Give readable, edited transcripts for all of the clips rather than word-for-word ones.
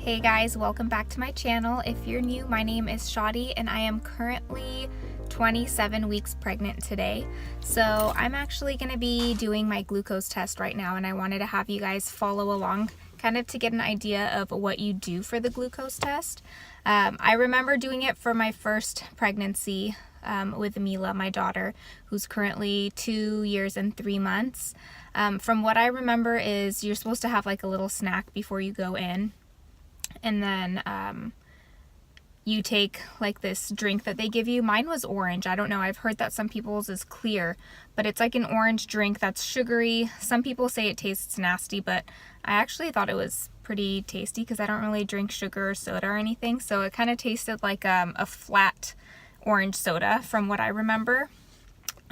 Hey guys, welcome back to my channel. If you're new, my name is Shadi and I am currently 27 weeks pregnant today. So I'm actually going to be doing my glucose test right now, and I wanted to have you guys follow along kind of to get an idea of what you do for the glucose test. I remember doing it for my first pregnancy with Mila, my daughter, who's currently 2 years and 3 months. From what I remember is you're supposed to have like a little snack before you go in. And then you take like this drink that they give you. Mine was orange. I don't know. I've heard that some people's is clear, but it's like an orange drink that's sugary. Some people say it tastes nasty, but I actually thought it was pretty tasty because I don't really drink sugar or soda or anything. So it kind of tasted like a flat orange soda from what I remember.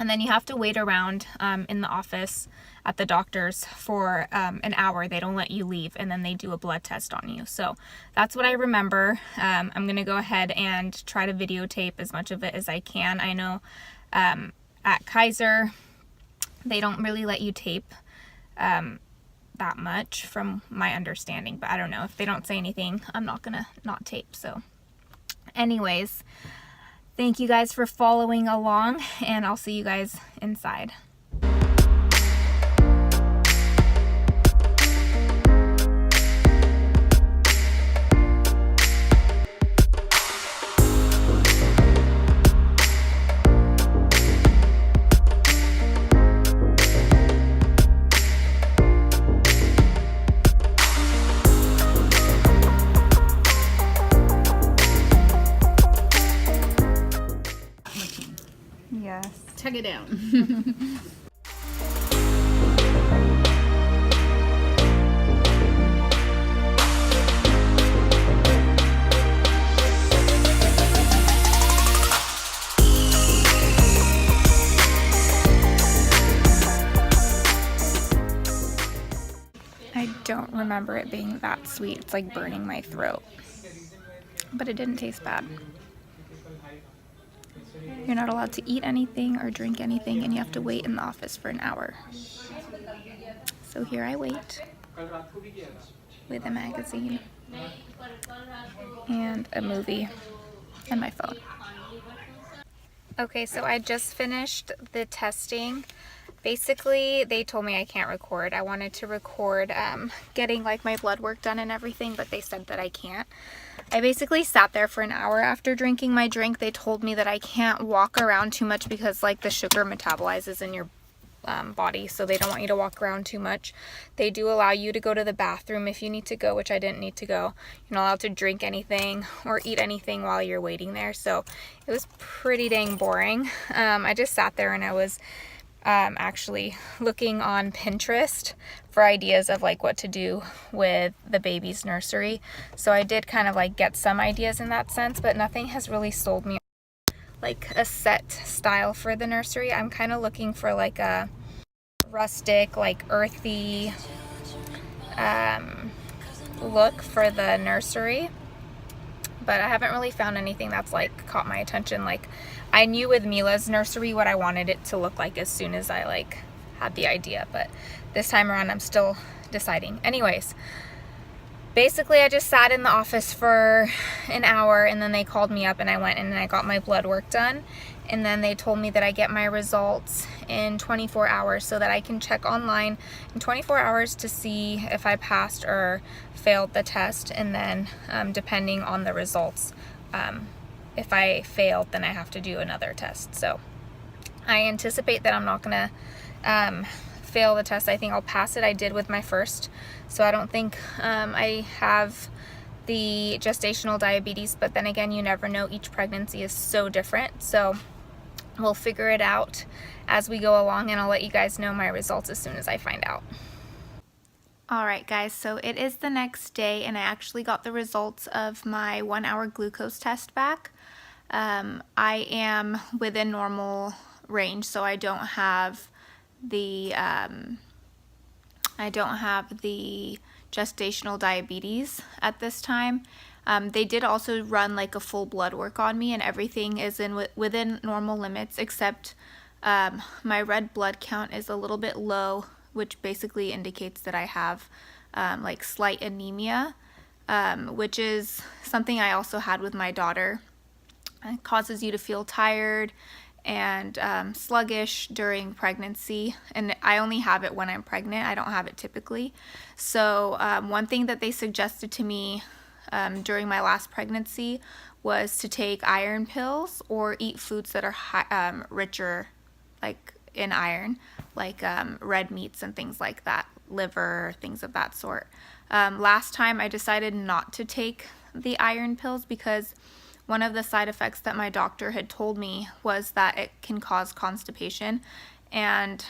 And then you have to wait around in the office at the doctor's for an hour. They don't let you leave, and then they do a blood test on you. So that's what I remember. I'm going to go ahead and try to videotape as much of it as I can. I know at Kaiser, they don't really let you tape that much from my understanding, but I don't know. If they don't say anything, I'm not going to not tape. So anyways, thank you guys for following along, and I'll see you guys inside. Yes. Check it out. I don't remember it being that sweet. It's like burning my throat. But it didn't taste bad. You're not allowed to eat anything or drink anything, and you have to wait in the office for an hour. So here I wait with a magazine and a movie and my phone. Okay, so I just finished the testing. Basically, they told me I can't record. I wanted to record getting like my blood work done and everything, but they said that I can't. I basically sat there for an hour after drinking my drink. They told me that I can't walk around too much because like the sugar metabolizes in your body, so they don't want you to walk around too much. They do allow you to go to the bathroom if you need to go, which I didn't need to go. You're not allowed to drink anything or eat anything while you're waiting there, so it was pretty dang boring. I just sat there and I was actually looking on Pinterest for ideas of like what to do with the baby's nursery. So I did kind of like get some ideas in that sense, but nothing has really sold me like a set style for the nursery. I'm kind of looking for like a rustic, like earthy look for the nursery, but I haven't really found anything that's like caught my attention. Like I knew with Mila's nursery what I wanted it to look like as soon as I like had the idea, but this time around I'm still deciding. Anyways, basically I just sat in the office for an hour, and then they called me up and I went and I got my blood work done, and then they told me that I get my results in 24 hours so that I can check online in 24 hours to see if I passed or failed the test, and then depending on the results, if I failed, then I have to do another test. So I anticipate that I'm not gonna fail the test. I think I'll pass it. I did with my first, so I don't think I have the gestational diabetes, but then again, you never know. Each pregnancy is so different, so we'll figure it out as we go along, and I'll let you guys know my results as soon as I find out. Alright guys, so it is the next day, and I actually got the results of my 1 hour glucose test back. I am within normal range, so I don't have the gestational diabetes at this time. They did also run like a full blood work on me, and everything is within normal limits, except my red blood count is a little bit low, which basically indicates that I have like slight anemia. which is something I also had with my daughter. It causes you to feel tired and sluggish during pregnancy, and I only have it when I'm pregnant. I don't have it typically. So one thing that they suggested to me during my last pregnancy was to take iron pills or eat foods that are richer like in iron, like red meats and things like that, liver, things of that sort. Last time I decided not to take the iron pills because one of the side effects that my doctor had told me was that it can cause constipation, and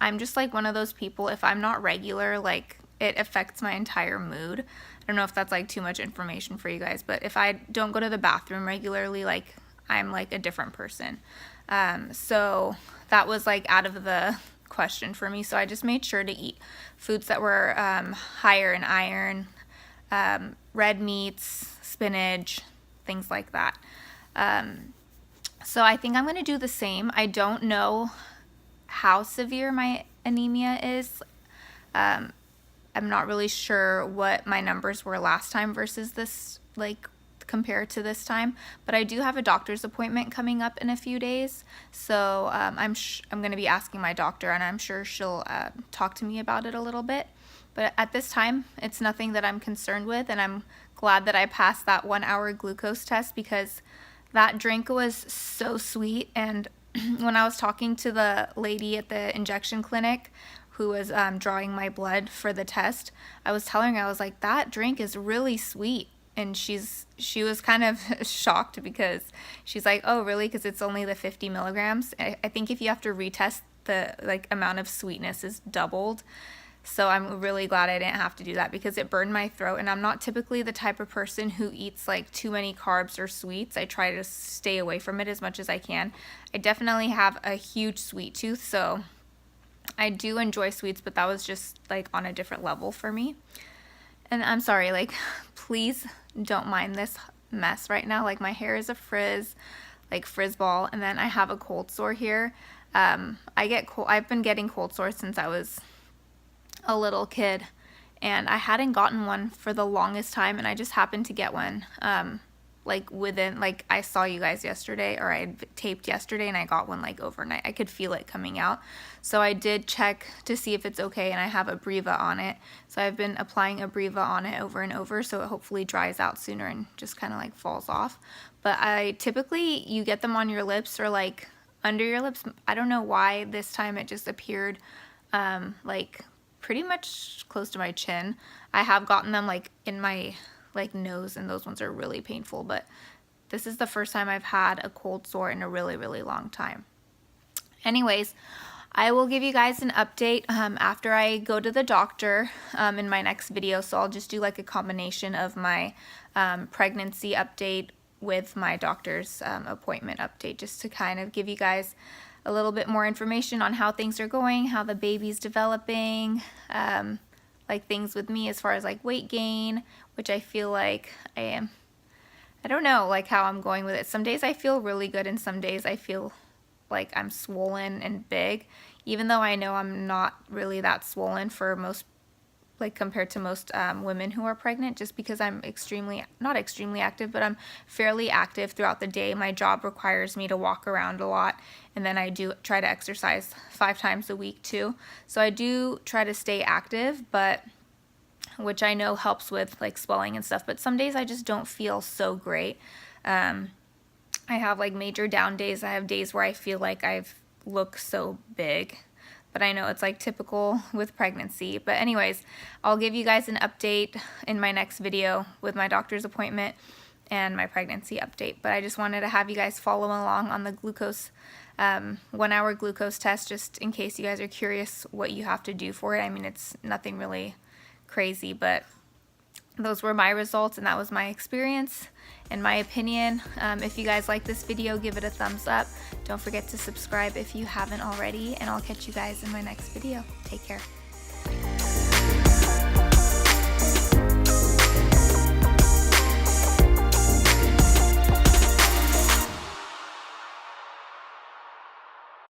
I'm just like one of those people, if I'm not regular, like it affects my entire mood. I don't know if that's like too much information for you guys, but if I don't go to the bathroom regularly, like I'm like a different person. So that was like out of the question for me. So I just made sure to eat foods that were higher in iron, red meats, spinach, things like that. So I think I'm going to do the same. I don't know how severe my anemia is. I'm not really sure what my numbers were last time versus this, like compared to this time, but I do have a doctor's appointment coming up in a few days, so I'm going to be asking my doctor, and I'm sure she'll talk to me about it a little bit. But at this time, it's nothing that I'm concerned with, and I'm glad that I passed that 1-hour glucose test because that drink was so sweet. And when I was talking to the lady at the injection clinic who was drawing my blood for the test, I was telling her, I was like, that drink is really sweet. And she was kind of shocked because she's like, oh, really? Because it's only the 50 milligrams. I think if you have to retest, the like amount of sweetness is doubled. So I'm really glad I didn't have to do that because it burned my throat, and I'm not typically the type of person who eats like too many carbs or sweets. I try to stay away from it as much as I can. I definitely have a huge sweet tooth, so I do enjoy sweets, but that was just like on a different level for me. And I'm sorry, like please don't mind this mess right now. Like my hair is a frizz, like frizz ball, and then I have a cold sore here. I've been getting cold sores since I was a little kid, and I hadn't gotten one for the longest time, and I just happened to get one like within, like I saw you guys yesterday, or I taped yesterday, and I got one like overnight. I could feel it coming out, so I did check to see if it's okay, and I have Abreva on it, so I've been applying Abreva on it over and over, so it hopefully dries out sooner and just kind of like falls off. But I typically, you get them on your lips or like under your lips. I don't know why this time it just appeared like pretty much close to my chin. I have gotten them like in my like nose, and those ones are really painful, but this is the first time I've had a cold sore in a really, really long time. Anyways, I will give you guys an update after I go to the doctor in my next video, so I'll just do like a combination of my pregnancy update with my doctor's appointment update, just to kind of give you guys a little bit more information on how things are going, how the baby's developing, like things with me as far as like weight gain, which I feel like I don't know, like how I'm going with it. Some days I feel really good, and some days I feel like I'm swollen and big, even though I know I'm not really that swollen for most, like compared to most women who are pregnant, just because I'm not extremely active, but I'm fairly active throughout the day. My job requires me to walk around a lot, and then I do try to exercise 5 times a week too. So I do try to stay active, but which I know helps with like swelling and stuff, but some days I just don't feel so great. I have like major down days. I have days where I feel like I've looked so big, but I know it's like typical with pregnancy. But anyways, I'll give you guys an update in my next video with my doctor's appointment and my pregnancy update. But I just wanted to have you guys follow along on the glucose 1-hour glucose test, just in case you guys are curious what you have to do for it. I mean, it's nothing really crazy, but those were my results, and that was my experience and my opinion. If you guys like this video, give it a thumbs up. Don't forget to subscribe if you haven't already, and I'll catch you guys in my next video. Take care.